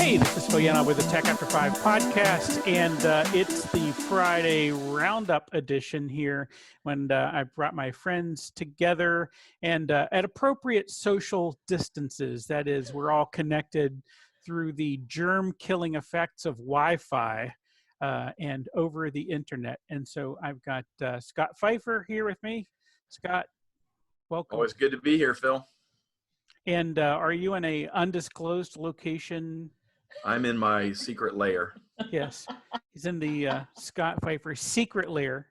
Hey, this is Phil with the Tech After 5 podcast, and it's the Friday roundup edition here when I've brought my friends together and at appropriate social distances. That is, we're all connected through the germ-killing effects of Wi-Fi and over the internet. And so I've got Scott Pfeiffer here with me. Scott, welcome. Always good to be here, Phil. And are you in a undisclosed location? I'm in my secret lair. Yes, he's in the Scott Pfeiffer secret lair.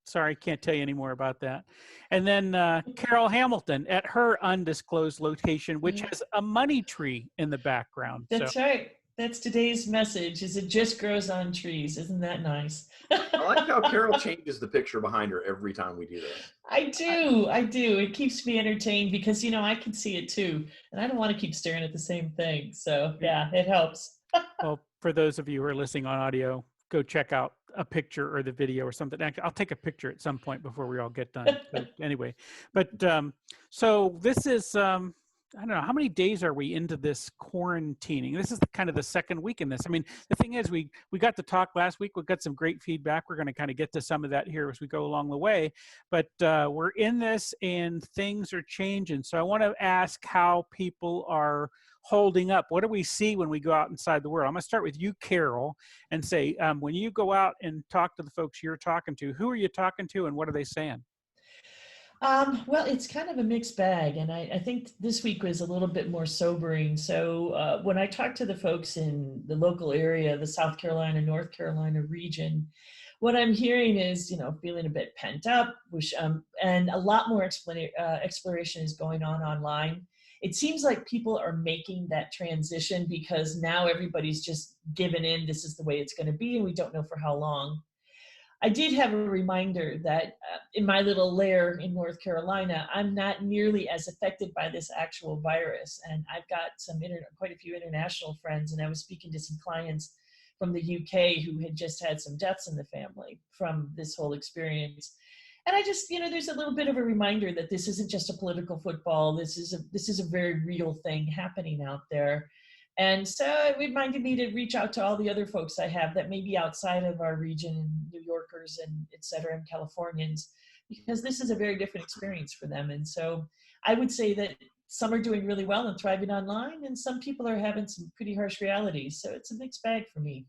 Sorry, can't tell you any more about that. And then Carol Hamilton at her undisclosed location, which has a money tree in the background. That's right. That's today's message, is it just grows on trees. Isn't that nice? I like how Carol changes the picture behind her every time we do this. I do. It keeps me entertained because, I can see it too. And I don't want to keep staring at the same thing. So, yeah, it helps. Well, for those of you who are listening on audio, go check out a picture or the video or something. Actually, I'll take a picture at some point before we all get done. But anyway, so this is... I don't know, how many days are we into this quarantining? This is kind of the second week in this. I mean, the thing is, we got to talk last week. We got some great feedback. We're going to kind of get to some of that here as we go along the way. But we're in this and things are changing. So I want to ask how people are holding up. What do we see when we go out inside the world? I'm going to start with you, Carol, and say, when you go out and talk to the folks you're talking to, who are you talking to and what are they saying? Well, it's kind of a mixed bag, and I think this week was a little bit more sobering. So when I talk to the folks in the local area, the South Carolina, North Carolina region, what I'm hearing is, feeling a bit pent up, and a lot more exploration is going on online. It seems like people are making that transition because now everybody's just given in. This is the way it's going to be, and we don't know for how long. I did have a reminder that in my little lair in North Carolina, I'm not nearly as affected by this actual virus. And I've got quite a few international friends, and I was speaking to some clients from the UK who had just had some deaths in the family from this whole experience. And I just, there's a little bit of a reminder that this isn't just a political football. This is a very real thing happening out there. And so it reminded me to reach out to all the other folks I have that may be outside of our region, New Yorkers and et cetera, and Californians, because this is a very different experience for them. And so I would say that some are doing really well and thriving online, and some people are having some pretty harsh realities. So it's a mixed bag for me.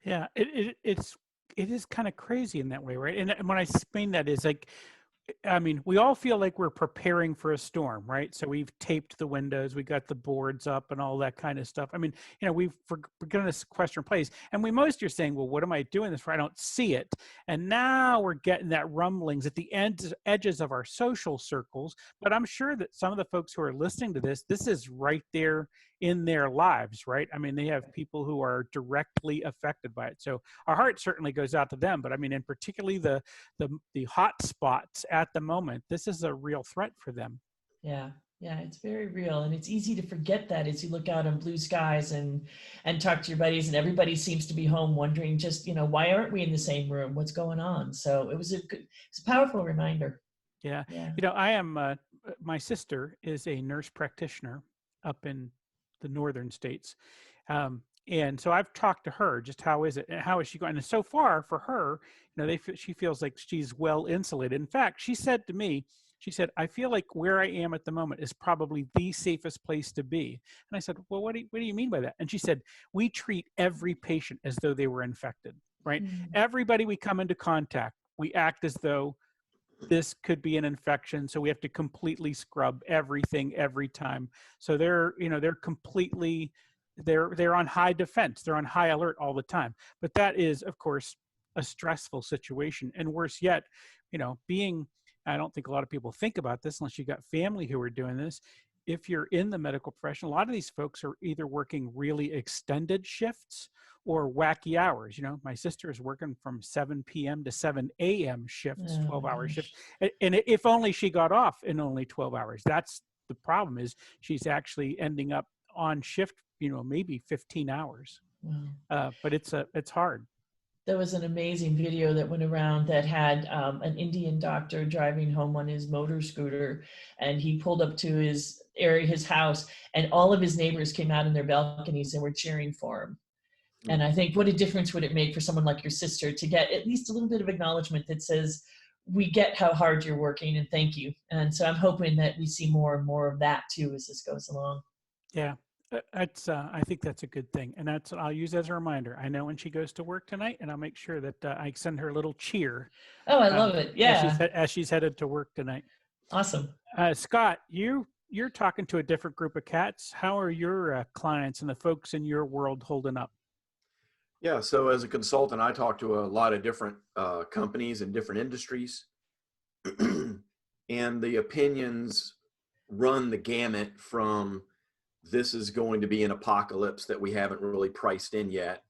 Yeah, it is kind of crazy in that way, right? And when I mean that is like, I mean, we all feel like we're preparing for a storm, right? So we've taped the windows, we got the boards up and all that kind of stuff. I mean, we've begun this question place, and most are saying, well, what am I doing this for? I don't see it. And now we're getting that rumblings at the edges of our social circles. But I'm sure that some of the folks who are listening to this is right there in their lives, right? I mean, they have people who are directly affected by it. So our heart certainly goes out to them. But I mean, in particularly the hot spots at the moment, this is a real threat for them. Yeah, it's very real. And it's easy to forget that as you look out on blue skies and talk to your buddies, and everybody seems to be home wondering just, why aren't we in the same room? What's going on? So it's a powerful reminder. Yeah. I am, my sister is a nurse practitioner up in the northern states. And so I've talked to her, just how is it and how is she going? And so far for her, she feels like she's well insulated. In fact, she said to me, I feel like where I am at the moment is probably the safest place to be. And I said, well, what do you mean by that? And she said, we treat every patient as though they were infected, right? Mm-hmm. Everybody we come into contact, we act as though this could be an infection. So we have to completely scrub everything every time. So they're completely, they're on high defense. They're on high alert all the time. But that is, of course, a stressful situation. And worse yet, I don't think a lot of people think about this unless you got family who are doing this. If you're in the medical profession, a lot of these folks are either working really extended shifts or wacky hours. My sister is working from 7 p.m. to 7 a.m. shifts, 12-hour shifts. And if only she got off in only 12 hours. That's the problem, is she's actually ending up on shift, maybe 15 hours. But it's hard. There was an amazing video that went around that had an Indian doctor driving home on his motor scooter, and he pulled up to his area, his house, and all of his neighbors came out in their balconies and were cheering for him. And I think, what a difference would it make for someone like your sister to get at least a little bit of acknowledgement that says, we get how hard you're working and thank you. And so I'm hoping that we see more and more of that too as this goes along. Yeah, that's. I think that's a good thing, and that's I'll use as a reminder. I know when she goes to work tonight, and I'll make sure that I send her a little cheer. Oh, I love it. Yeah. As she's headed to work tonight. Awesome. Scott, you're talking to a different group of cats. How are your clients and the folks in your world holding up? Yeah, so as a consultant, I talk to a lot of different companies and different industries, and the opinions run the gamut from this is going to be an apocalypse that we haven't really priced in yet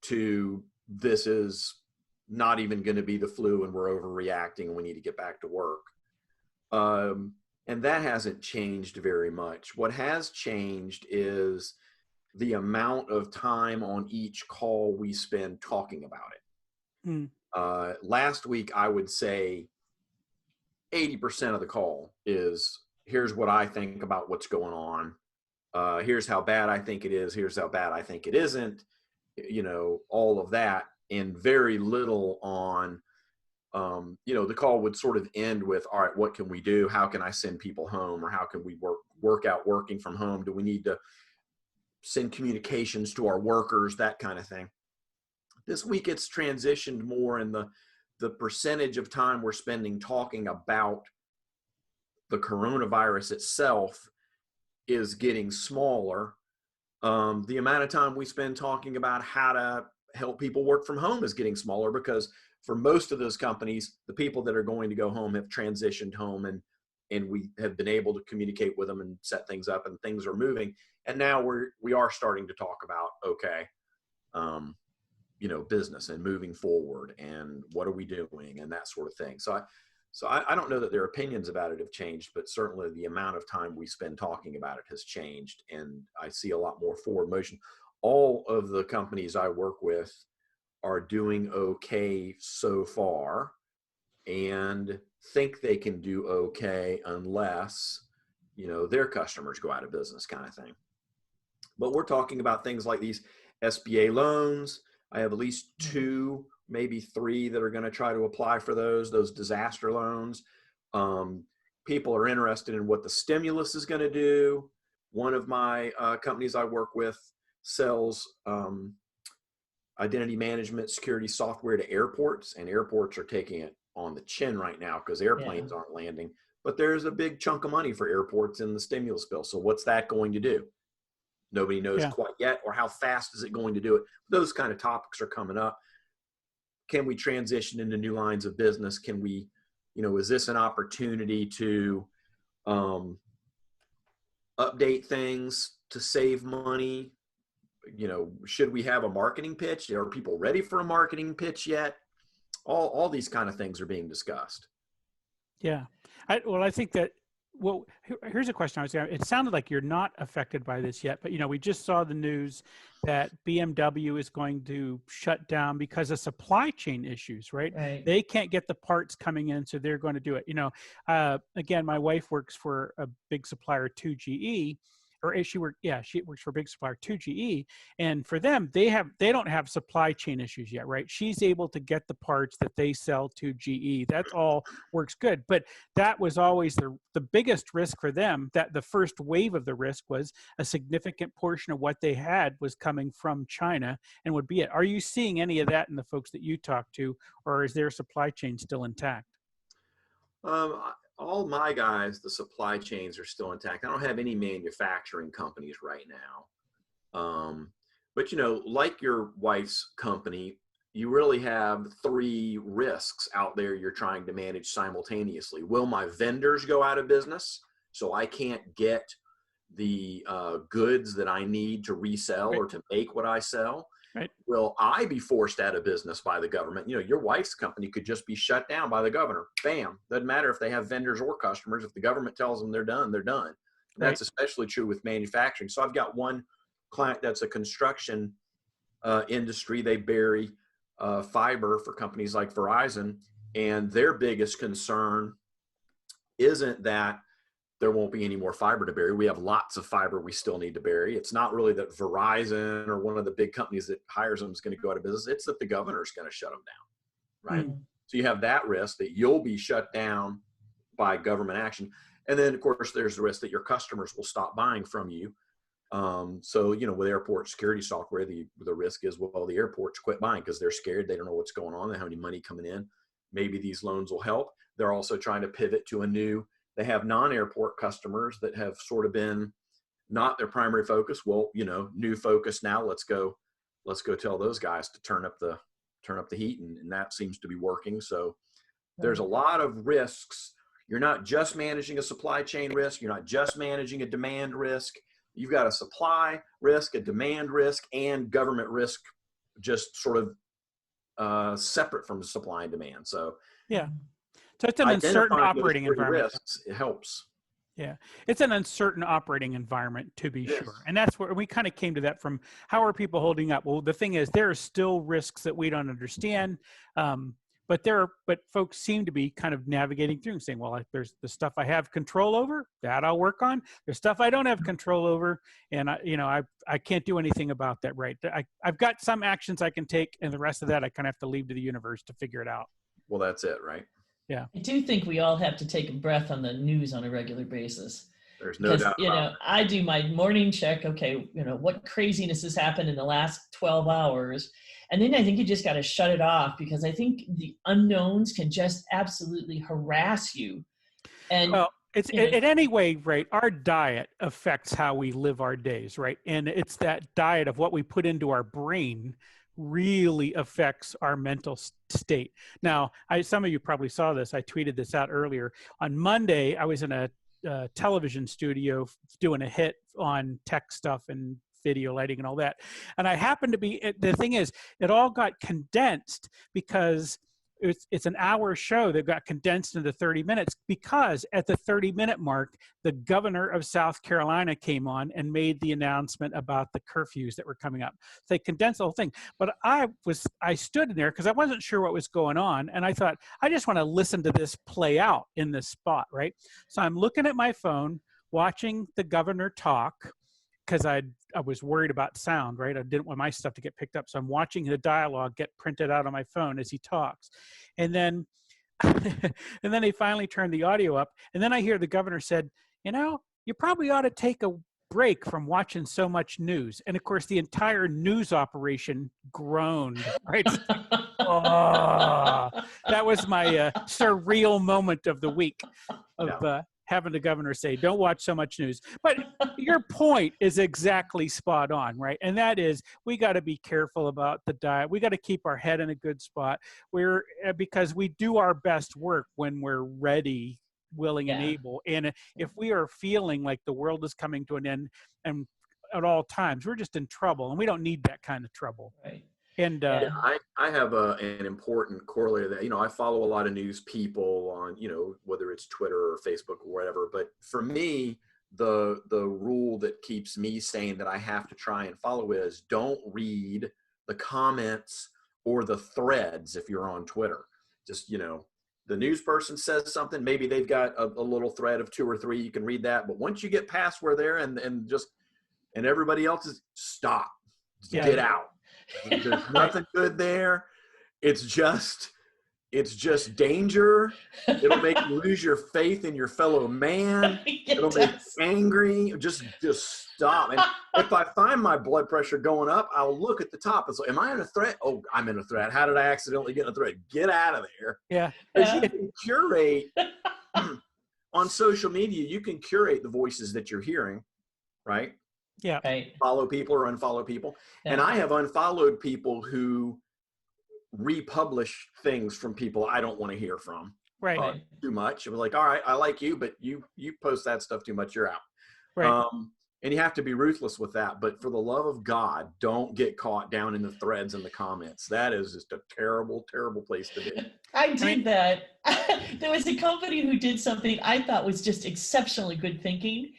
to this is not even going to be the flu and we're overreacting and we need to get back to work. And that hasn't changed very much. What has changed is the amount of time on each call we spend talking about it. Last week, I would say 80% of the call is here's what I think about what's going on. Here's how bad I think it is. Here's how bad I think it isn't. You know, all of that, and very little on, you know, the call would sort of end with, all right, what can we do? How can I send people home? Or how can we work out working from home? Do we need to send communications to our workers, that kind of thing. This week it's transitioned more in the percentage of time we're spending talking about the coronavirus itself is getting smaller. The amount of time we spend talking about how to help people work from home is getting smaller because for most of those companies, the people that are going to go home have transitioned home and we have been able to communicate with them and set things up and things are moving. And now we are starting to talk about, okay, you know, business and moving forward and what are we doing and that sort of thing. So I don't know that their opinions about it have changed, but certainly the amount of time we spend talking about it has changed. And I see a lot more forward motion. All of the companies I work with are doing okay so far and think they can do okay unless, you know, their customers go out of business kind of thing. But we're talking about things like these SBA loans. I have at least 2, maybe 3 that are going to try to apply for those disaster loans. People are interested in what the stimulus is going to do. One of my companies I work with sells identity management security software to airports, and airports are taking it on the chin right now because airplanes aren't landing. But there's a big chunk of money for airports in the stimulus bill. So what's that going to do? Nobody knows quite yet, or how fast is it going to do it? Those kind of topics are coming up. Can we transition into new lines of business? Can we, you know, is this an opportunity to update things to save money? You know, should we have a marketing pitch? Are people ready for a marketing pitch yet? All these kind of things are being discussed. Yeah. I think that, well, here's a question I was going to, it sounded like you're not affected by this yet, but, you know, we just saw the news that BMW is going to shut down because of supply chain issues, right? They can't get the parts coming in, so they're going to do it. You know, again, my wife works for a big supplier to GE, or she works for a big supplier to GE, and for them, they don't have supply chain issues yet, right? She's able to get the parts that they sell to GE. That all works good, but that was always the biggest risk for them. That the first wave of the risk was a significant portion of what they had was coming from China and would be it. Are you seeing any of that in the folks that you talk to, or is their supply chain still intact? All my guys, the supply chains are still intact. I don't have any manufacturing companies right now. But, you know, like your wife's company, you really have 3 risks out there you're trying to manage simultaneously. Will my vendors go out of business so I can't get the goods that I need to resell or to make what I sell? Right. Will I be forced out of business by the government? You know, your wife's company could just be shut down by the governor. Bam. Doesn't matter if they have vendors or customers. If the government tells them they're done, they're done. That's especially true with manufacturing. So I've got one client that's a construction industry. They bury fiber for companies like Verizon, and their biggest concern isn't that there won't be any more fiber to bury. We have lots of fiber we still need to bury. It's not really that Verizon or one of the big companies that hires them is going to go out of business. It's that the governor's going to shut them down, right? So you have that risk that you'll be shut down by government action. And then, of course, there's the risk that your customers will stop buying from you. So, with airport security software, the risk is, well, the airports quit buying because they're scared. They don't know what's going on. They don't have any money coming in. Maybe these loans will help. They're also trying to pivot to they have non-airport customers that have sort of been not their primary focus. Well, new focus now. Let's go tell those guys to turn up the heat, and that seems to be working. So there's a lot of risks. You're not just managing a supply chain risk. You're not just managing a demand risk. You've got a supply risk, a demand risk, and government risk, just sort of separate from supply and demand. So yeah. So it's an uncertain operating environment. Risks, it helps. Yeah, it's an uncertain operating environment, to be sure. And that's where we kind of came to that from. How are people holding up? Well, the thing is, there are still risks that we don't understand. But folks seem to be kind of navigating through and saying, well, there's the stuff I have control over, that I'll work on. There's stuff I don't have control over, and I can't do anything about that, right? I've got some actions I can take, and the rest of that I kind of have to leave to the universe to figure it out. Well, that's it, right? Yeah. I do think we all have to take a breath on the news on a regular basis. There's no doubt. I do my morning check. Okay, what craziness has happened in the last 12 hours? And then I think you just got to shut it off, because I think the unknowns can just absolutely harass you. And well, it's in any way, right? Our diet affects how we live our days, right? And it's that diet of what we put into our brain really affects our mental state. Now, some of you probably saw this. I tweeted this out earlier. On Monday, I was in a television studio doing a hit on tech stuff and video lighting and all that. And I happened to be, the thing is, it all got condensed because it's an hour show that got condensed into 30 minutes, because at the 30-minute mark, the governor of South Carolina came on and made the announcement about the curfews that were coming up. So they condensed the whole thing. But I stood in there because I wasn't sure what was going on. And I thought, I just want to listen to this play out in this spot, right? So I'm looking at my phone, watching the governor talk, because I was worried about sound, right? I didn't want my stuff to get picked up. So I'm watching the dialogue get printed out on my phone as he talks. And then they finally turned the audio up. And then I hear the governor said, you probably ought to take a break from watching so much news. And of course, the entire news operation groaned, right? Oh, that was my surreal moment of the week of having the governor say, don't watch so much news. But your point is exactly spot on, right? And that is, we got to be careful about the diet. We got to keep our head in a good spot. Because we do our best work when we're ready, willing, and able. And if we are feeling like the world is coming to an end, and at all times, we're just in trouble, and we don't need that kind of trouble. Right. And I have an important corollary that, I follow a lot of news people on, whether it's Twitter or Facebook or whatever. But for me, the rule that keeps me sane that I have to try and follow is, don't read the comments or the threads if you're on Twitter. Just, the news person says something, maybe they've got a little thread of 2 or 3, you can read that. But once you get past where they're and everybody else is, stop, get out. There's nothing good there. It's just danger. It'll make you lose your faith in your fellow man. It'll make you angry. Just stop. And if I find my blood pressure going up, I'll look at the top. It's like, am I in a threat? Oh, I'm in a threat. How did I accidentally get in a threat? Get out of there. Yeah. Because you can curate on social media. You can curate the voices that you're hearing, right? Yeah. Right. Follow people or unfollow people. Yeah. And I have unfollowed people who republish things from people I don't want to hear from. Right. Too much. It was like, all right, I like you, but you post that stuff too much, you're out. Right. And you have to be ruthless with that. But for the love of God, don't get caught down in the threads and the comments. That is just a terrible, terrible place to be. I did that. There was a company who did something I thought was just exceptionally good thinking.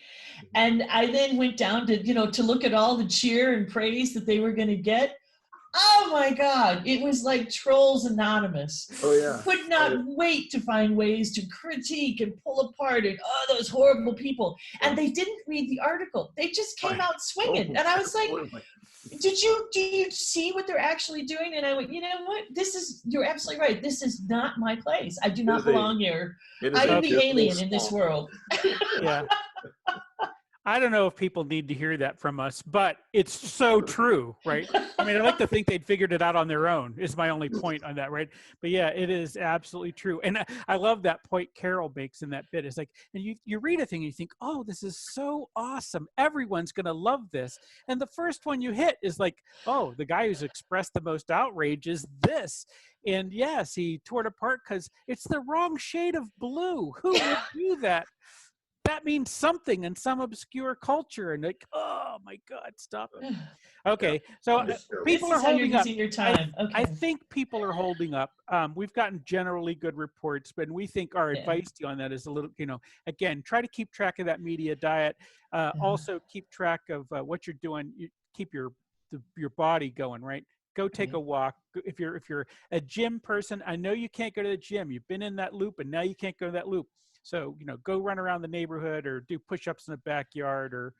And I then went down to, to look at all the cheer and praise that they were going to get. Oh my God. It was like Trolls Anonymous. Oh yeah. Could not wait to find ways to critique and pull apart and, oh, those horrible people. And they didn't read the article. They just came Right. out swinging. Oh, And I was like, absolutely. do you see what they're actually doing? And I went, you know what? You're absolutely right. This is not my place. I do not belong here. It is I a am the dismal alien in this swamp. world. Yeah. I don't know if people need to hear that from us, but it's so true, right? I mean, I like to think they'd figured it out on their own, is my only point on that, right? But yeah, it is absolutely true. And I love that point Carol makes in that bit. It's like, and you read a thing and you think, oh, this is so awesome. Everyone's going to love this. And the first one you hit is like, oh, the guy who's expressed the most outrage is this. And yes, he tore it apart because it's the wrong shade of blue. Who would do that? That means something in some obscure culture, and like, oh my God, stop it. Okay, so people This are is how you're holding up. using your time. I Okay. think people are holding up. We've gotten generally good reports, but we think our advice to you on that is a little, again, try to keep track of that media diet. Also, keep track of what you're doing. You keep your body going, right? Go take a walk. If you're a gym person, I know you can't go to the gym. You've been in that loop, and now you can't go to that loop. So, go run around the neighborhood or do push-ups in the backyard or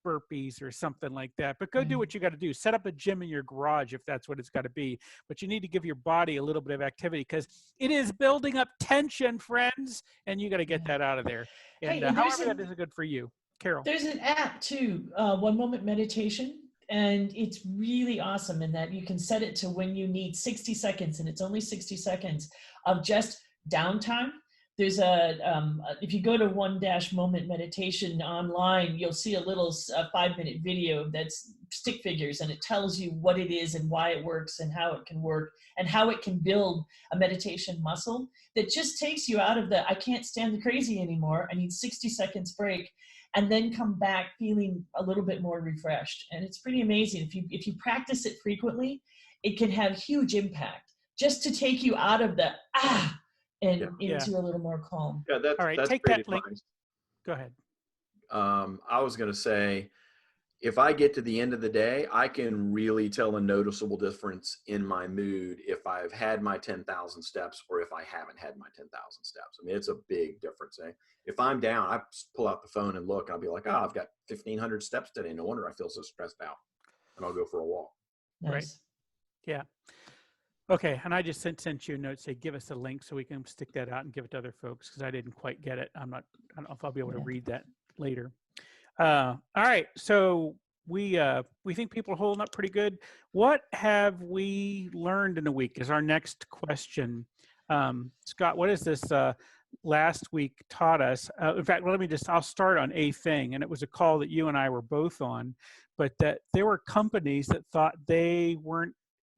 burpees or something like that. But go do what you got to do. Set up a gym in your garage if that's what it's got to be. But you need to give your body a little bit of activity because it is building up tension, friends, and you got to get that out of there. And Hey, and however that is good for you. Carol. There's an app too, 1 Moment Meditation. And it's really awesome in that you can set it to when you need 60 seconds, and it's only 60 seconds of just downtime. There's if you go to 1-Moment Meditation online, you'll see a little 5-minute video that's stick figures, and it tells you what it is and why it works and how it can work and how it can build a meditation muscle that just takes you out of I can't stand the crazy anymore. I need 60 seconds break, and then come back feeling a little bit more refreshed. And it's pretty amazing. If you practice it frequently, it can have huge impact just to take you out of and into a little more calm. Yeah, all right. that's Take great that link. advice. Go ahead. I was going to say, if I get to the end of the day, I can really tell a noticeable difference in my mood if I've had my 10,000 steps or if I haven't had my 10,000 steps. I mean, it's a big difference. If I'm down, I pull out the phone and look, and I'll be like, oh, I've got 1,500 steps today. No wonder I feel so stressed out. And I'll go for a walk. Nice. Right. Yeah. Okay, and I just sent you a note, say give us a link so we can stick that out and give it to other folks because I didn't quite get it. I don't know if I'll be able to read that later. All right, so we think people are holding up pretty good. What have we learned in a week is our next question. Scott, what is this last week taught us? In fact, I'll start on a thing, and it was a call that you and I were both on, but that there were companies that thought they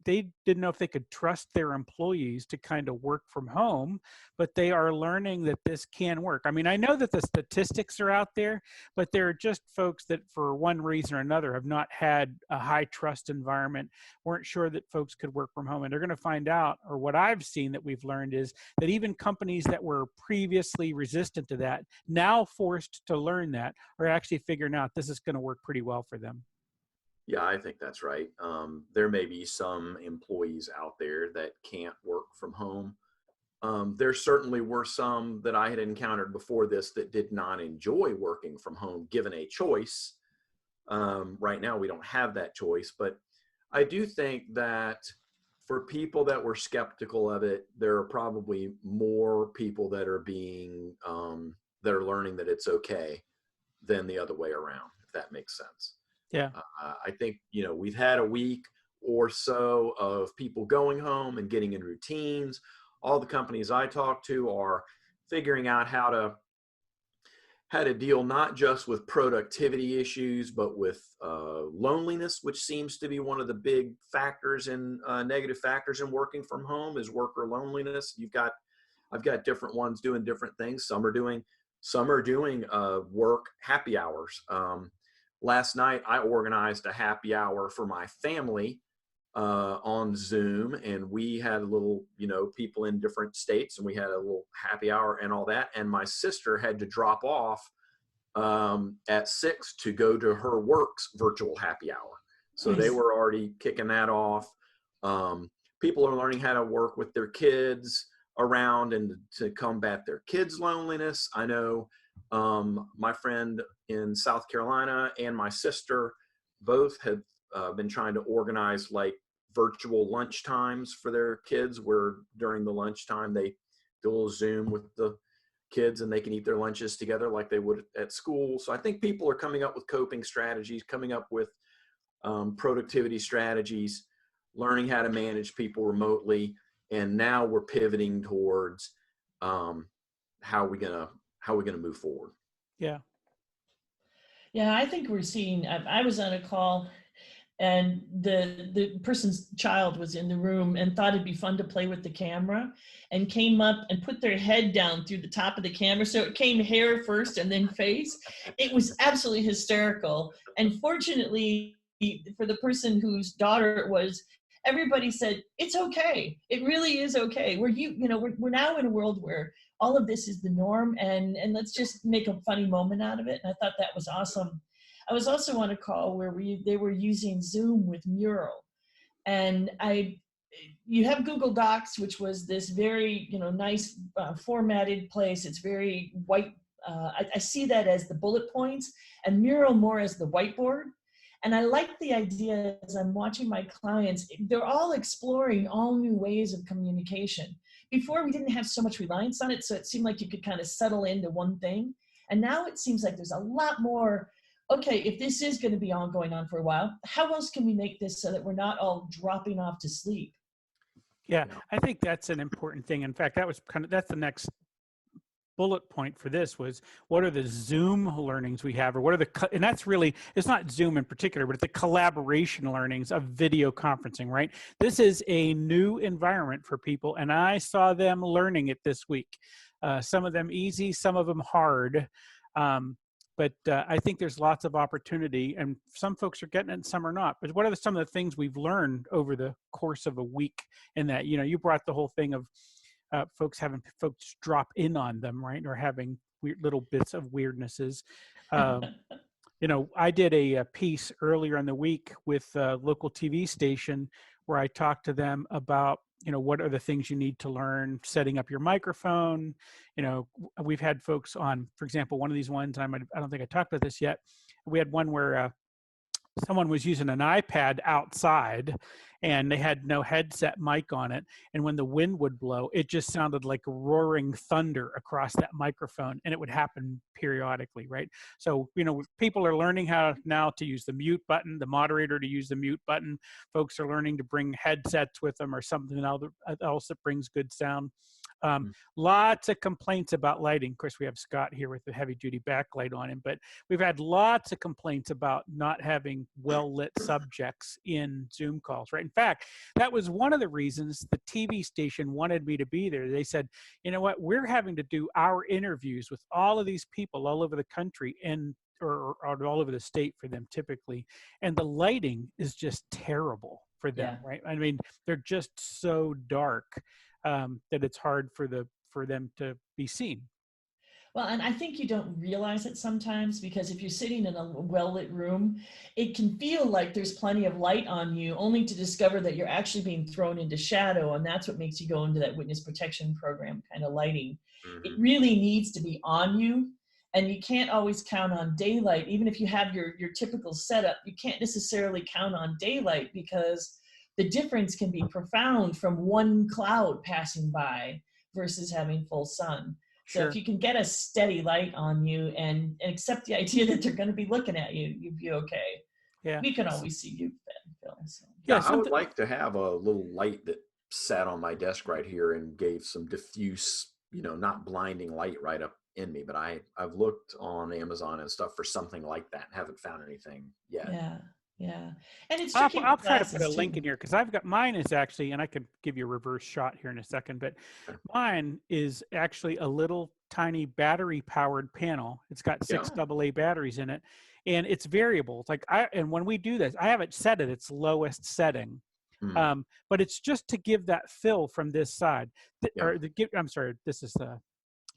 didn't know if they could trust their employees to kind of work from home, but they are learning that this can work. I mean, I know that the statistics are out there, but there are just folks that for one reason or another have not had a high trust environment, weren't sure that folks could work from home. And they're going to find out, or what I've seen that we've learned is that even companies that were previously resistant to that, now forced to learn that, are actually figuring out this is going to work pretty well for them. Yeah, I think that's right. There may be some employees out there that can't work from home. There certainly were some that I had encountered before this that did not enjoy working from home given a choice. Right now, we don't have that choice, but I do think that for people that were skeptical of it, there are probably more people that are that are learning that it's okay than the other way around, if that makes sense. Yeah. I think, we've had a week or so of people going home and getting in routines. All the companies I talk to are figuring out how to deal not just with productivity issues, but with loneliness, which seems to be one of the big factors negative factors in working from home is worker loneliness. I've got different ones doing different things. Some are doing work happy hours. Last night, I organized a happy hour for my family on Zoom, and we had a little, people in different states, and we had a little happy hour and all that. And my sister had to drop off at 6 to go to her work's virtual happy hour. So Nice. they were already kicking that off. People are learning how to work with their kids around and to combat their kids' loneliness. I know my friend in South Carolina and my sister both have been trying to organize like virtual lunch times for their kids, where during the lunchtime they do a little Zoom with the kids and they can eat their lunches together like they would at school. So I think people are coming up with coping strategies, coming up with productivity strategies, learning how to manage people remotely, and now we're pivoting towards how we gonna move forward. Yeah. Yeah, I think we're seeing. I was on a call, and the person's child was in the room and thought it'd be fun to play with the camera, and came up and put their head down through the top of the camera, so it came hair first and then face. It was absolutely hysterical. And fortunately for the person whose daughter it was, everybody said it's okay. It really is okay. We're now in a world where all of this is the norm, and let's just make a funny moment out of it. And I thought that was awesome. I was also on a call where they were using Zoom with Mural, and you have Google Docs, which was this very nice formatted place. It's very white. I see that as the bullet points, and Mural more as the whiteboard. And I like the idea as I'm watching my clients, they're all exploring all new ways of communication. Before, we didn't have so much reliance on it, so it seemed like you could kind of settle into one thing. And now it seems like there's a lot more, okay, if this is going to be going on for a while, how else can we make this so that we're not all dropping off to sleep? Yeah, I think that's an important thing. In fact, that's the next bullet point for this was, what are the Zoom learnings we have, or what are and that's really, it's not Zoom in particular, but it's the collaboration learnings of video conferencing, right? This is a new environment for people, and I saw them learning it this week. Some of them easy, some of them hard. But I think there's lots of opportunity, and some folks are getting it and some are not. But what are some of the things we've learned over the course of a week in that? You brought the whole thing of having folks drop in on them, right? Or having weird little bits of weirdnesses. I did a piece earlier in the week with a local TV station where I talked to them about, what are the things you need to learn, setting up your microphone. We've had folks on, for example, one of these ones, I don't think I talked about this yet. We had one where someone was using an iPad outside and they had no headset mic on it. And when the wind would blow, it just sounded like roaring thunder across that microphone, and it would happen periodically, right? So, people are learning how now to use the mute button, the moderator to use the mute button. Folks are learning to bring headsets with them or something else that brings good sound. Lots of complaints about lighting. Of course, we have Scott here with the heavy duty backlight on him, but we've had lots of complaints about not having well lit subjects in Zoom calls, right? In fact, that was one of the reasons the TV station wanted me to be there. They said, you know what, we're having to do our interviews with all of these people all over the country or all over the state for them typically. And the lighting is just terrible for them, Yeah. right? I mean, they're just so dark that it's hard for them to be seen. Well, and I think you don't realize it sometimes, because if you're sitting in a well-lit room, it can feel like there's plenty of light on you, only to discover that you're actually being thrown into shadow. And that's what makes you go into that witness protection program kind of lighting. It really needs to be on you. And you can't always count on daylight. Even if you have your typical setup, you can't necessarily count on daylight, because the difference can be profound from one cloud passing by versus having full sun. So if you can get a steady light on you and accept the idea that they're going to be looking at you, you'd be okay. Yeah. We can always see you, Phil. So. Yeah, I would like to have a little light that sat on my desk right here and gave some diffuse, not blinding light right up in me. But I've looked on Amazon and stuff for something like that. Haven't found anything yet. Yeah. And it's I'll try to put a link in here, because I've got mine is actually, and I could give you a reverse shot here in a second, but mine is actually a little tiny battery powered panel. It's got 6 AA batteries in it, and it's variable. It's like and when we do this, I have it set at its lowest setting. But it's just to give that fill from this side. I'm sorry, this is the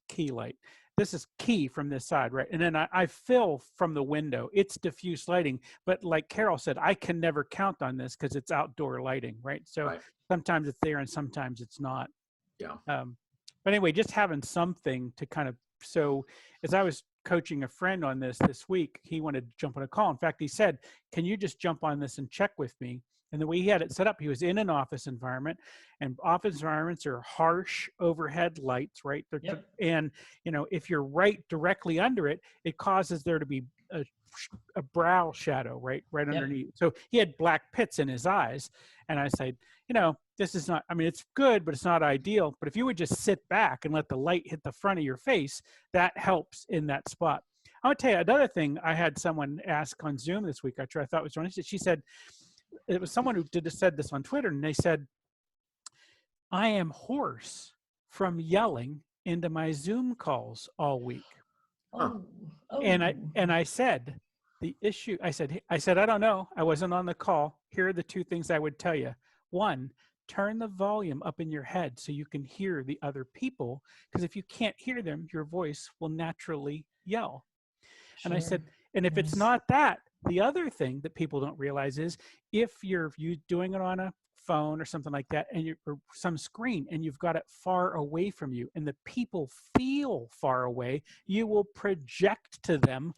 key light. this is key from this side, right? And then I fill from the window. It's diffuse lighting, but like Carol said, I can never count on this because it's outdoor lighting, right? So Right. sometimes it's there and sometimes it's not. Yeah. But anyway, just having something to kind of, so as I was coaching a friend on this week, he wanted to jump on a call. In fact, he said, can you just jump on this and check with me? And the way he had it set up, he was in an office environment, and office environments are harsh overhead lights, right? Yep. And, you know, if you're right directly under it, it causes there to be a brow shadow, right Yep. underneath. So he had black pits in his eyes. And I said, you know, this is not, I mean, it's good, but it's not ideal. But if you would just sit back and let the light hit the front of your face, that helps in that spot. I want to tell you another thing. I had someone ask on Zoom this week, I thought was funny. She said, it was someone who said this on Twitter, and they said, I am hoarse from yelling into my Zoom calls all week. Oh. And I said, the issue, I said, I don't know. I wasn't on the call. Here are the two things I would tell you. One, turn the volume up in your head so you can hear the other people. Because if you can't hear them, your voice will naturally yell. Sure. And I said, and if it's not that, the other thing that people don't realize is if you're doing it on a phone or something like that, and or some screen, and you've got it far away from you, and the people feel far away, you will project to them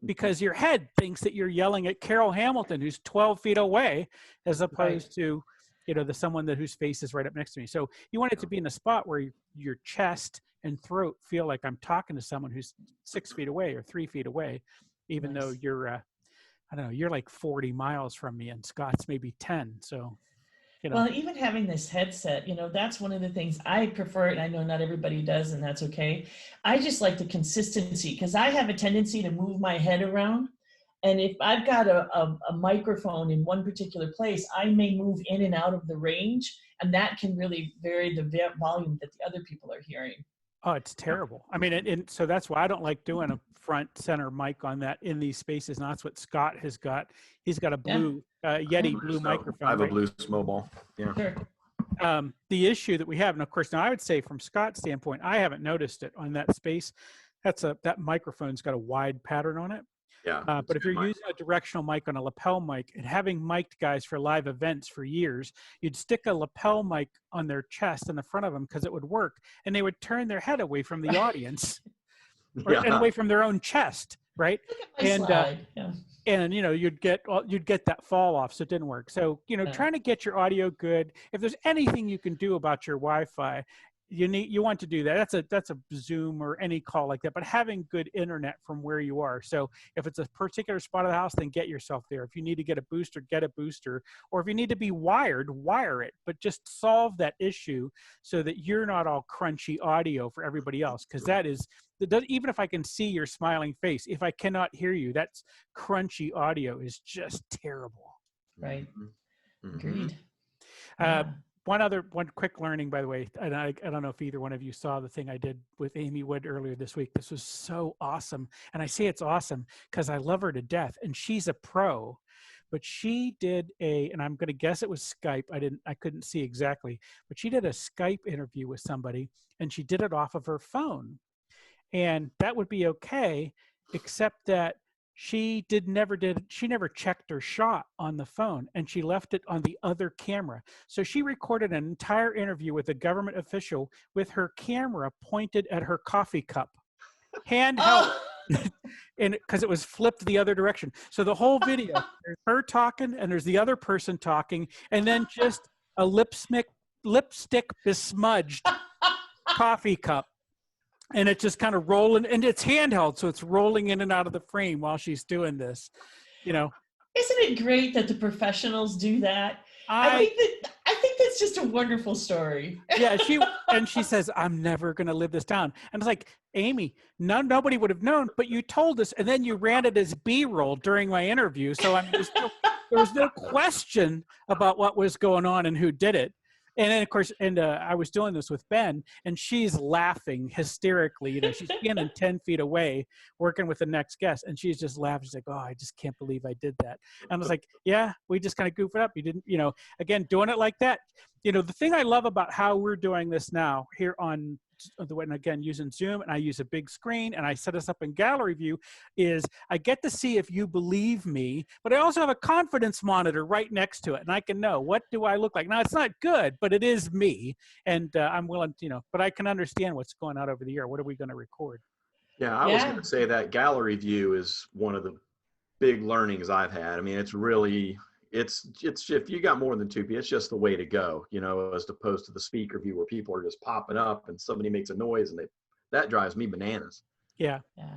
because your head thinks that you're yelling at Carol Hamilton, who's 12 feet away, as opposed to, you know, someone whose face is right up next to me. So you want it to be in a spot where your chest and throat feel like I'm talking to someone who's 6 feet away or 3 feet away, even though you're, I don't know, you're like 40 miles from me, and Scott's maybe 10. So, you know. Well, even having this headset, you know, that's one of the things I prefer. And I know not everybody does, and that's okay. I just like the consistency because I have a tendency to move my head around. And if I've got a microphone in one particular place, I may move in and out of the range, and that can really vary the volume that the other people are hearing. Oh, it's terrible. I mean, and so that's why I don't like doing a front center mic on that in these spaces. And that's what Scott has got. He's got a blue Yeti blue microphone. I have a blue mobile. Yeah. Sure. The issue that we have, and of course, now I would say from Scott's standpoint, I haven't noticed it on that space. That microphone's got a wide pattern on it. Yeah. But if you're using a directional mic on a lapel mic, and having mic'd guys for live events for years, you'd stick a lapel mic on their chest in the front of them because it would work, and they would turn their head away from the audience and away from their own chest, right? And you know, you'd get that fall off, so it didn't work. So, you know, trying to get your audio good. If there's anything you can do about your Wi-Fi, you want to do that. That's a Zoom or any call like that, but having good internet from where you are. So if it's a particular spot of the house, then get yourself there. If you need to get a booster, get a booster. Or if you need to be wired, wire it, but just solve that issue so that you're not all crunchy audio for everybody else. Because even if I can see your smiling face, if I cannot hear you, that's crunchy audio is just terrible. Right. Agreed. One quick learning, by the way, and I don't know if either one of you saw the thing I did with Amy Wood earlier this week. This was so awesome. And I say it's awesome because I love her to death, and she's a pro, but she did and I'm going to guess it was Skype. I couldn't see exactly, but she did a Skype interview with somebody, and she did it off of her phone. And that would be okay, except that she never checked her shot on the phone, and she left it on the other camera. So she recorded an entire interview with a government official with her camera pointed at her coffee cup, handheld, and because it was flipped the other direction. So the whole video, there's her talking, and there's the other person talking, and then just a lipstick besmudged coffee cup. And it's just kind of rolling, and it's handheld, so it's rolling in and out of the frame while she's doing this, you know. Isn't it great that the professionals do that? I think that's just a wonderful story. Yeah, she says, "I'm never going to live this down." And it's like, Amy, nobody would have known, but you told us, and then you ran it as B-roll during my interview. So I mean, there was no question about what was going on and who did it. And then, of course, I was doing this with Ben, and she's laughing hysterically. You know, she's standing 10 feet away working with the next guest, and she's just laughing. She's like, "Oh, I just can't believe I did that." And I was like, "Yeah, we just kind of goof it up. You didn't, you know, again, doing it like that. you know, the thing I love about how we're doing this now here on the way, and again, using Zoom, and I use a big screen and I set us up in gallery view, is I get to see if you believe me, but I also have a confidence monitor right next to it. And I can know, what do I look like? Now, it's not good, but it is me. And I'm willing to, you know, but I can understand what's going on over the air. What are we going to record? Yeah, I was going Yeah. to say that gallery view is one of the big learnings I've had. I mean, it's really, it's if you got more than two people, it's just the way to go, you know, as opposed to the speaker view where people are just popping up and somebody makes a noise and that drives me bananas. Yeah. Yeah.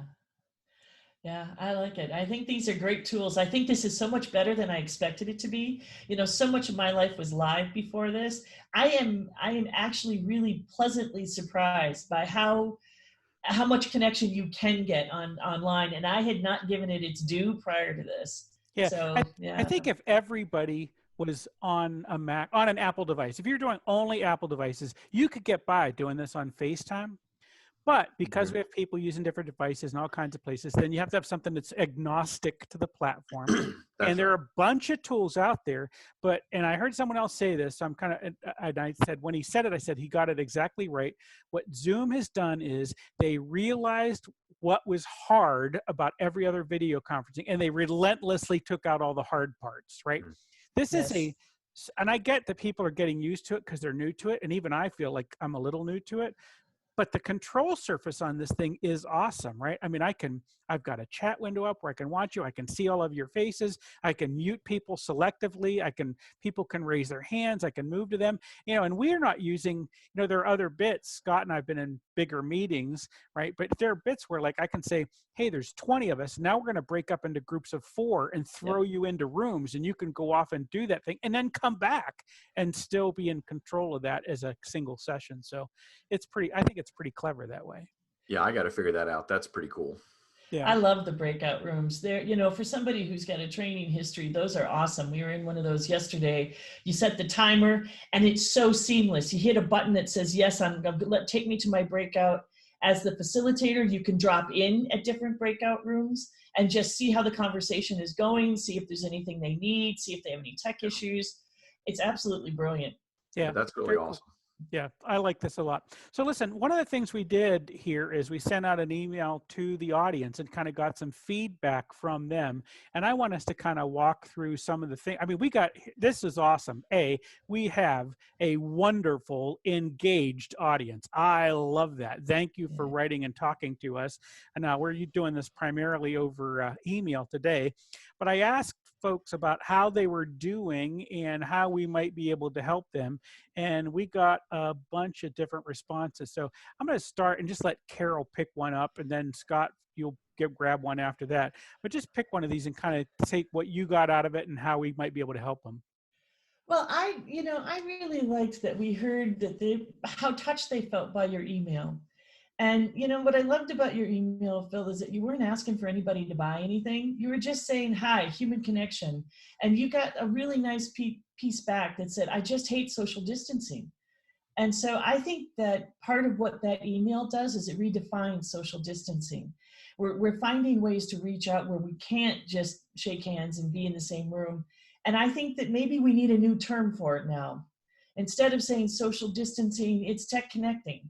Yeah, I like it. I think these are great tools. I think this is so much better than I expected it to be. You know, so much of my life was live before this. I am actually really pleasantly surprised by how much connection you can get online, and I had not given it its due prior to this. Yeah. So, I yeah. think if everybody was on a Mac, on an Apple device, if you're doing only Apple devices, you could get by doing this on FaceTime. But because we have people using different devices in all kinds of places, then you have to have something that's agnostic to the platform. And That's there right. are a bunch of tools out there. But, and I heard someone else say this, so I'm kind of, and I said, when he said it, I said, he got it exactly right. What Zoom has done is they realized what was hard about every other video conferencing, and they relentlessly took out all the hard parts, right? Mm. This is Yes. and I get that people are getting used to it because they're new to it. And even I feel like I'm a little new to it, but the control surface on this thing is awesome, right? I mean, I've got a chat window up where I can watch you. I can see all of your faces. I can mute people selectively. People can raise their hands. I can move to them, you know, and we're not using, you know, there are other bits. Scott and I've been in bigger meetings, right? But there are bits where like I can say, hey, there's 20 of us. Now we're going to break up into groups of 4 and throw Yep. you into rooms, and you can go off and do that thing and then come back and still be in control of that as a single session. So I think it's pretty clever that way. Yeah, I got to figure that out. That's pretty cool. Yeah. I love the breakout rooms. There, you know, for somebody who's got a training history, those are awesome. We were in one of those yesterday. You set the timer and it's so seamless. You hit a button that says, yes, take me to my breakout. As the facilitator, you can drop in at different breakout rooms and just see how the conversation is going, see if there's anything they need, see if they have any tech issues. It's absolutely brilliant. Yeah, Yeah. that's really Very cool. awesome. Yeah, I like this a lot. So listen, one of the things we did here is we sent out an email to the audience and kind of got some feedback from them. And I want us to kind of walk through some of the things. I mean, this is awesome. We have a wonderful, engaged audience. I love that. Thank you for writing and talking to us. And now we're doing this primarily over email today. But I asked folks about how they were doing and how we might be able to help them. And we got a bunch of different responses. So I'm going to start and just let Carol pick one up, and then Scott, you'll grab one after that. But just pick one of these and kind of take what you got out of it and how we might be able to help them. Well, I really liked that we heard that how touched they felt by your email. And what I loved about your email, Phil, is that you weren't asking for anybody to buy anything. You were just saying, hi, human connection. And you got a really nice piece back that said, I just hate social distancing. And so I think that part of what that email does is it redefines social distancing. We're finding ways to reach out where we can't just shake hands and be in the same room. And I think that maybe we need a new term for it now. Instead of saying social distancing, it's tech connecting.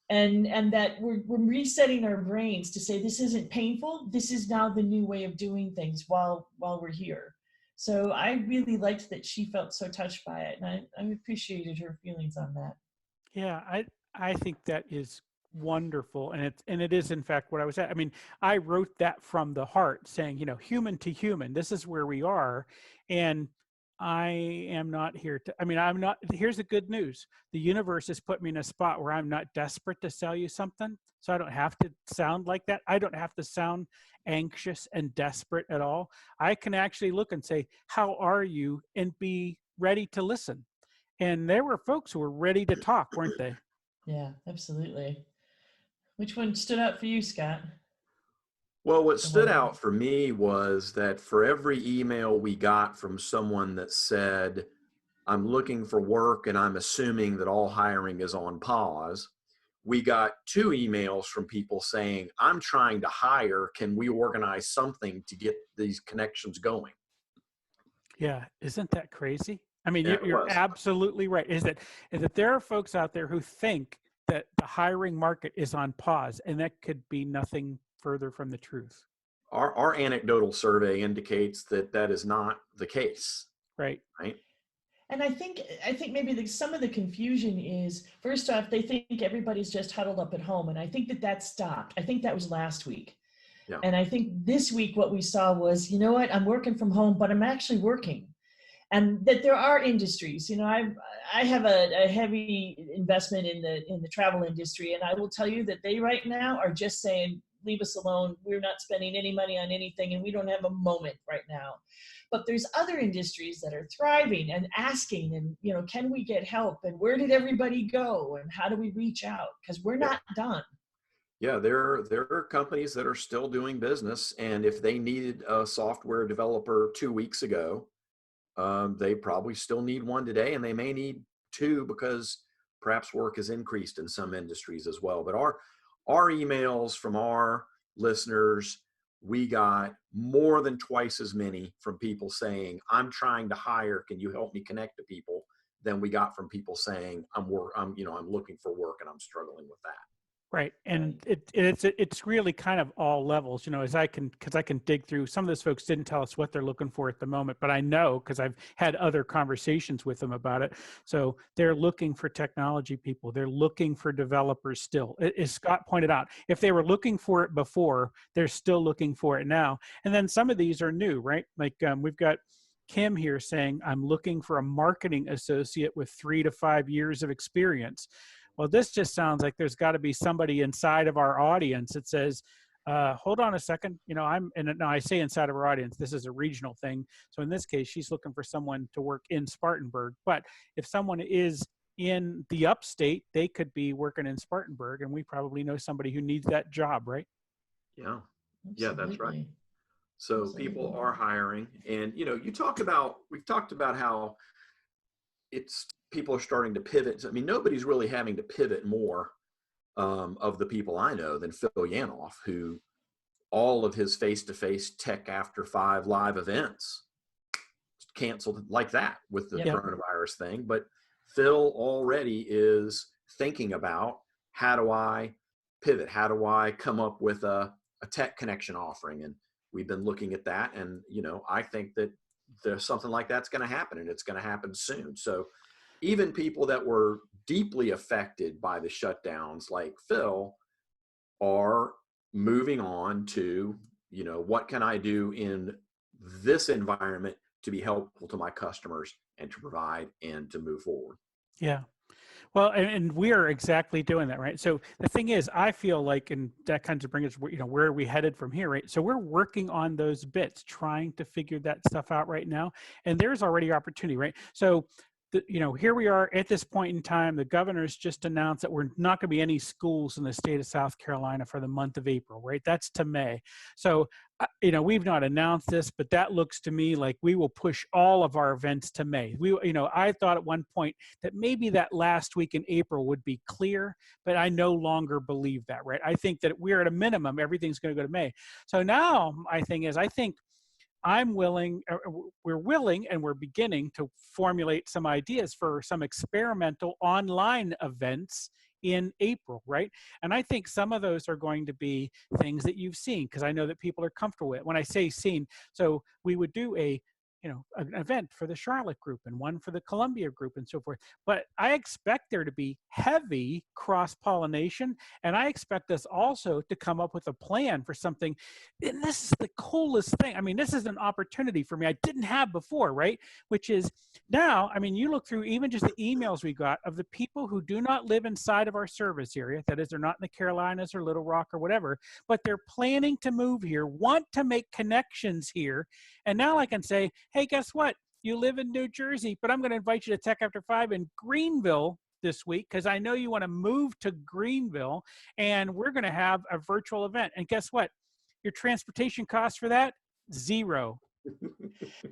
And that we're resetting our brains to say this isn't painful. This is now the new way of doing things while we're here. So I really liked that she felt so touched by it, and I appreciated her feelings on that. Yeah, I think that is wonderful, and it is in fact what I was at. I mean, I wrote that from the heart, saying, human to human, this is where we are, and I am not here to. I mean, I'm not. Here's the good news: the universe has put me in a spot where I'm not desperate to sell you something, so I don't have to sound like that. I don't have to sound anxious and desperate at all. I can actually look and say, "How are you?" and be ready to listen. And there were folks who were ready to talk, weren't they? Yeah, absolutely. Which one stood out for you, Scott? Well, what The stood one. out for me was that for every email we got from someone that said, I'm looking for work and I'm assuming that all hiring is on pause, we got 2 emails from people saying, I'm trying to hire. Can we organize something to get these connections going? Yeah, isn't that crazy? I mean, Yeah, it you're was. absolutely right. Is that there are folks out there who think that the hiring market is on pause, and that could be nothing further from the truth. Our anecdotal survey indicates that that is not the case, Right. right? And I think maybe some of the confusion is, first off, they think everybody's just huddled up at home, and I think that stopped. I think that was last week. Yeah. And I think this week what we saw was, you know what, I'm working from home, but I'm actually working. And that there are industries, I have a heavy investment in the travel industry, and I will tell you that they right now are just saying, leave us alone. We're not spending any money on anything, and we don't have a moment right now. But there's other industries that are thriving and asking, and can we get help? And where did everybody go? And how do we reach out? Because we're Yeah. not done. Yeah, there are companies that are still doing business, and if they needed a software developer 2 weeks ago, they probably still need one today, and they may need two because perhaps work has increased in some industries as well. But our emails from our listeners, we got more than twice as many from people saying, "I'm trying to hire. Can you help me connect to people?" than we got from people saying, I'm looking for work and I'm struggling with that." Right. And Right. it's really kind of all levels, because I can dig through. Some of those folks didn't tell us what they're looking for at the moment, but I know because I've had other conversations with them about it. So they're looking for technology people. They're looking for developers still. As Scott pointed out, if they were looking for it before, they're still looking for it now. And then some of these are new, right? Like we've got Kim here saying, I'm looking for a marketing associate with 3 to 5 years of experience. Well, this just sounds like there's got to be somebody inside of our audience that says, hold on a second, now I say inside of our audience, this is a regional thing. So in this case, she's looking for someone to work in Spartanburg. But if someone is in the upstate, they could be working in Spartanburg, and we probably know somebody who needs that job, right? Yeah. Yeah, that's right. Absolutely. So people Absolutely. are hiring, and we've talked about how it's people are starting to pivot. I mean, nobody's really having to pivot more of the people I know than Phil Yanoff, who all of his face-to-face Tech After 5 live events canceled like that with the Yep. coronavirus thing. But Phil already is thinking about, how do I pivot? How do I come up with a tech connection offering? And we've been looking at that. And, I think that there's something like that's going to happen, and it's going to happen soon. So even people that were deeply affected by the shutdowns like Phil are moving on to, what can I do in this environment to be helpful to my customers and to provide and to move forward. Yeah. Well, and we are exactly doing that, right? So the thing is, I feel like, and that kind of brings us, where are we headed from here, right? So we're working on those bits, trying to figure that stuff out right now. And there's already opportunity, right? So, here we are at this point in time. The governor's just announced that we're not going to be any schools in the state of South Carolina for the month of April, right? That's to May. So, we've not announced this, but that looks to me like we will push all of our events to May. I thought at one point that maybe that last week in April would be clear, but I no longer believe that, right? I think that we're at a minimum, everything's going to go to May. So now my thing is, I think we're willing, and we're beginning to formulate some ideas for some experimental online events in April, right? And I think some of those are going to be things that you've seen, because I know that people are comfortable with it. When I say seen, so we would do an event for the Charlotte group and one for the Columbia group and so forth. But I expect there to be heavy cross-pollination, and I expect us also to come up with a plan for something. And this is the coolest thing. I mean, this is an opportunity for me I didn't have before, right? Which is now, I mean, you look through even just the emails we got of the people who do not live inside of our service area. That is, they're not in the Carolinas or Little Rock or whatever, but they're planning to move here, want to make connections here. And now I can say, hey, guess what? You live in New Jersey, but I'm going to invite you to Tech After 5 in Greenville this week, because I know you want to move to Greenville, and we're going to have a virtual event. And guess what? Your transportation costs for that, $0.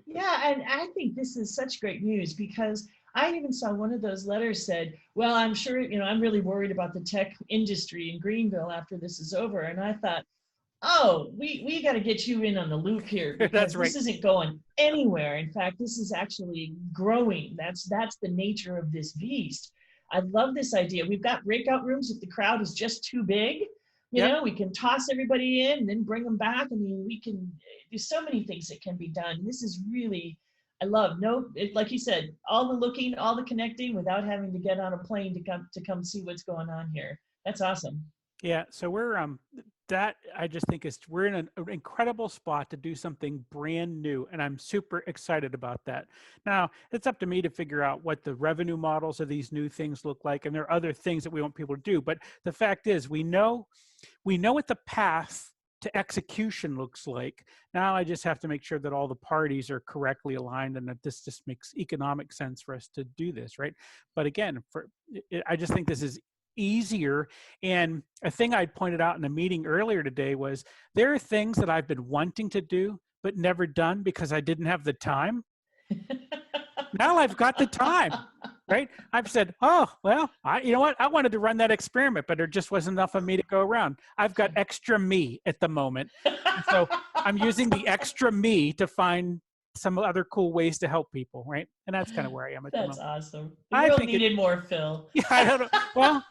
Yeah, and I think this is such great news, because I even saw one of those letters said, well, I'm sure, I'm really worried about the tech industry in Greenville after this is over. And I thought, oh, we got to get you in on the loop here, because That's this right. isn't going anywhere. In fact, this is actually growing. That's the nature of this beast. I love this idea. We've got breakout rooms if the crowd is just too big. Yep. We can toss everybody in and then bring them back. I mean, we can there's so many things that can be done. This is really, I love, like you said, all the looking, all the connecting without having to get on a plane to come see what's going on here. That's awesome. Yeah, so we're that I just think is we're in an incredible spot to do something brand new, and I'm super excited about that. Now, it's up to me to figure out what the revenue models of these new things look like, and there are other things that we want people to do. But the fact is, we know what the path to execution looks like. Now I just have to make sure that all the parties are correctly aligned and that this just makes economic sense for us to do this, right? But again, I just think this is easier. And a thing I pointed out in a meeting earlier today was there are things that I've been wanting to do but never done because I didn't have the time. Now I've got the time, right? I've said, oh, well, you know what? I wanted to run that experiment, but there just wasn't enough of me to go around. I've got extra me at the moment. So I'm using the extra me to find some other cool ways to help people, right? And that's kind of where I am at the That's moment. awesome. The I world think needed more Phil. yeah, I don't know. Well,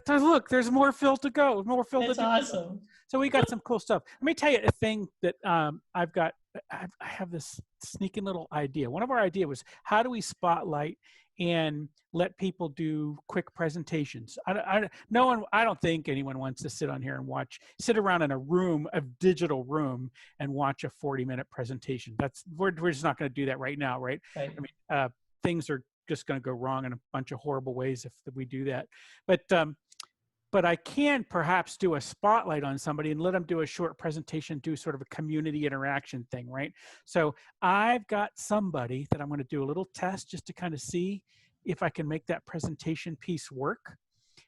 look, there's more Phil to go, more Phil to That's do. awesome. So we got some cool stuff. Let me tell you a thing that I've got. I have this sneaking little idea. One of our idea was how do we spotlight and let people do quick presentations. No one. I don't think anyone wants to sit on here and sit around in a digital room and watch a 40-minute presentation. We're just not going to do that right now, right? Right. I mean, things are just going to go wrong in a bunch of horrible ways if we do that. But I can perhaps do a spotlight on somebody and let them do a short presentation, do sort of a community interaction thing, right? So I've got somebody that I'm going to do a little test just to kind of see if I can make that presentation piece work.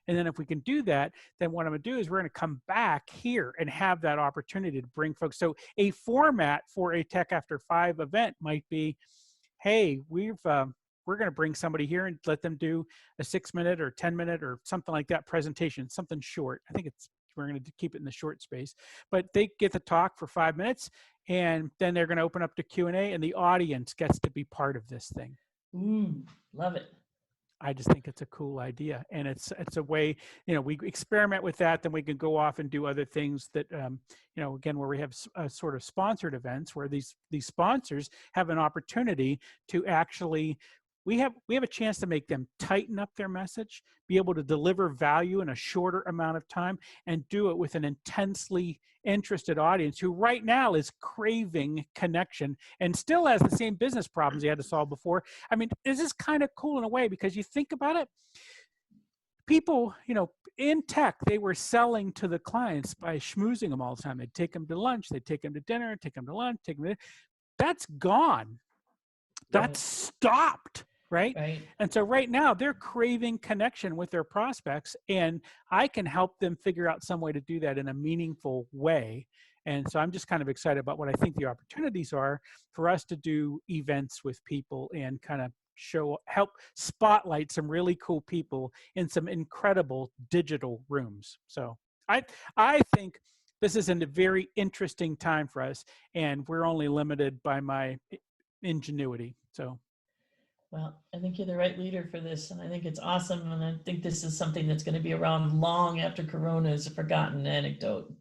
And then if we can do that, then what I'm going to do is we're going to come back here and have that opportunity to bring folks. So a format for a Tech After 5 event might be, hey, we're going to bring somebody here and let them do a 6-minute or 10-minute or something like that presentation, something short. I think we're going to keep it in the short space, but they get to talk for 5 minutes and then they're going to open up to Q&A and the audience gets to be part of this thing. Love it. I just think it's a cool idea, and it's a way, we experiment with that, then we can go off and do other things that, again, where we have sort of sponsored events where these sponsors have an opportunity to actually, we have a chance to make them tighten up their message, be able to deliver value in a shorter amount of time, and do it with an intensely interested audience who right now is craving connection and still has the same business problems he had to solve before. I mean, this is kind of cool in a way because you think about it, people, in tech, they were selling to the clients by schmoozing them all the time. They'd take them to lunch, they'd take them to dinner, take them to lunch, take them to dinner. That's gone. That's stopped. Right? And so right now they're craving connection with their prospects, and I can help them figure out some way to do that in a meaningful way. And so I'm just kind of excited about what I think the opportunities are for us to do events with people and kind of help spotlight some really cool people in some incredible digital rooms. So I think this is a very interesting time for us, and we're only limited by my ingenuity. So. Well, I think you're the right leader for this, and I think it's awesome, and I think this is something that's going to be around long after Corona is a forgotten anecdote.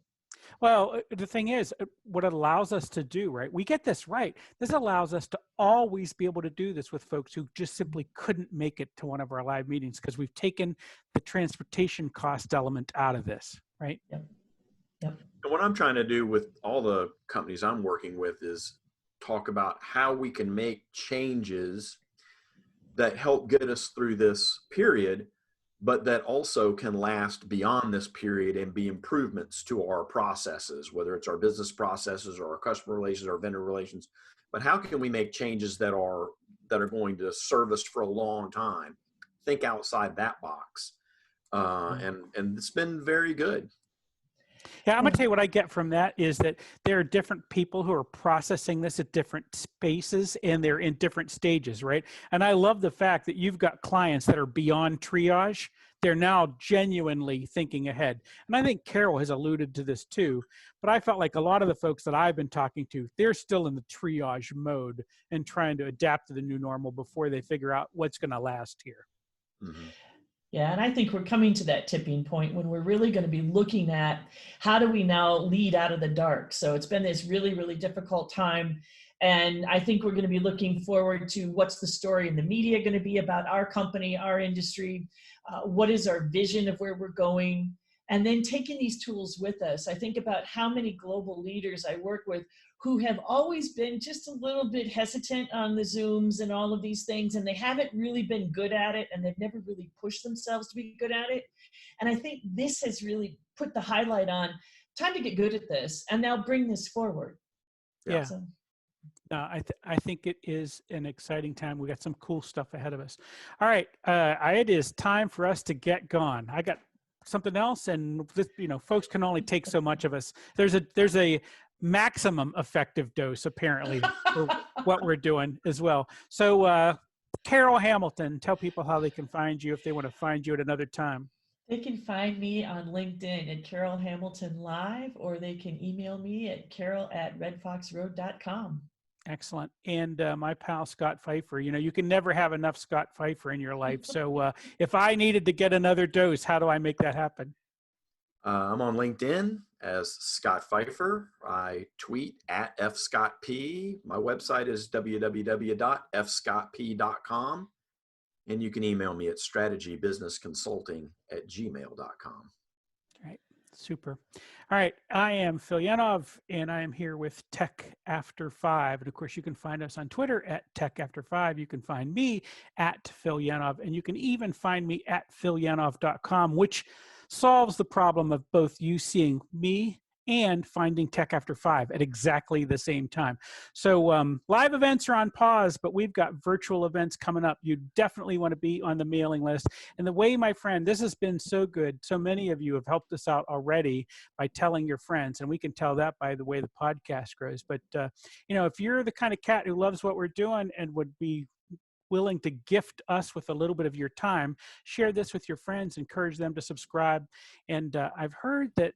Well, the thing is, what it allows us to do, right? We get this right. This allows us to always be able to do this with folks who just simply couldn't make it to one of our live meetings because we've taken the transportation cost element out of this, right? Yep. And what I'm trying to do with all the companies I'm working with is talk about how we can make changes that help get us through this period, but that also can last beyond this period and be improvements to our processes, whether it's our business processes or our customer relations or vendor relations. But how can we make changes that are going to serve us for a long time? Think outside that box, and it's been very good. Yeah, I'm gonna Yeah. tell you what I get from that is that there are different people who are processing this at different spaces and they're in different stages, right? And I love the fact that you've got clients that are beyond triage. They're now genuinely thinking ahead. And I think Carol has alluded to this too, but I felt like a lot of the folks that I've been talking to, they're still in the triage mode and trying to adapt to the new normal before they figure out what's gonna last here. Mhm. Yeah, and I think we're coming to that tipping point when we're really going to be looking at how do we now lead out of the dark. So it's been this really, really difficult time. And I think we're going to be looking forward to what's the story in the media going to be about our company, our industry, what is our vision of where we're going, and then taking these tools with us. I think about how many global leaders I work with who have always been just a little bit hesitant on the Zooms and all of these things, and they haven't really been good at it, and they've never really pushed themselves to be good at it. And I think this has really put the highlight on time to get good at this and now bring this forward. Yeah. Yeah. So, I think it is an exciting time. We got some cool stuff ahead of us. All right, it is time for us to get gone. I got something else, and this, folks can only take so much of us. There's a maximum effective dose apparently for what we're doing as well. So, Carol Hamilton, tell people how they can find you if they want to find you at another time. they can find me on LinkedIn at Carol Hamilton Live, or they can email me at carol@redfoxroad.com. Excellent. And my pal, Scott Pfeiffer, you can never have enough Scott Pfeiffer in your life. So if I needed to get another dose, how do I make that happen? I'm on LinkedIn as Scott Pfeiffer. I tweet at fscottp. My website is www.fscottp.com. And you can email me at strategybusinessconsulting@gmail.com. All right. Super. All right. I am Phil Yanov, and I am here with Tech After 5. And of course, you can find us on Twitter at Tech After 5. You can find me at Phil Yanov, and you can even find me at philyanov.com, which solves the problem of both you seeing me and finding Tech After 5 at exactly the same time. So live events are on pause, but we've got virtual events coming up. You definitely want to be on the mailing list. And the way, my friend, this has been so good. So many of you have helped us out already by telling your friends, and we can tell that by the way the podcast grows. But, if you're the kind of cat who loves what we're doing and would be willing to gift us with a little bit of your time, share this with your friends, encourage them to subscribe. And I've heard that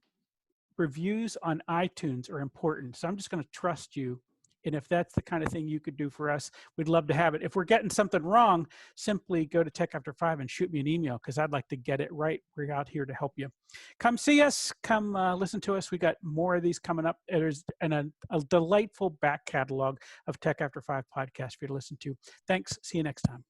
reviews on iTunes are important. So I'm just going to trust you. And if that's the kind of thing you could do for us, we'd love to have it. If we're getting something wrong, simply go to Tech After 5 and shoot me an email because I'd like to get it right. We're out here to help you. Come see us. Come listen to us. We got more of these coming up. There's a delightful back catalog of Tech After 5 podcasts for you to listen to. Thanks. See you next time.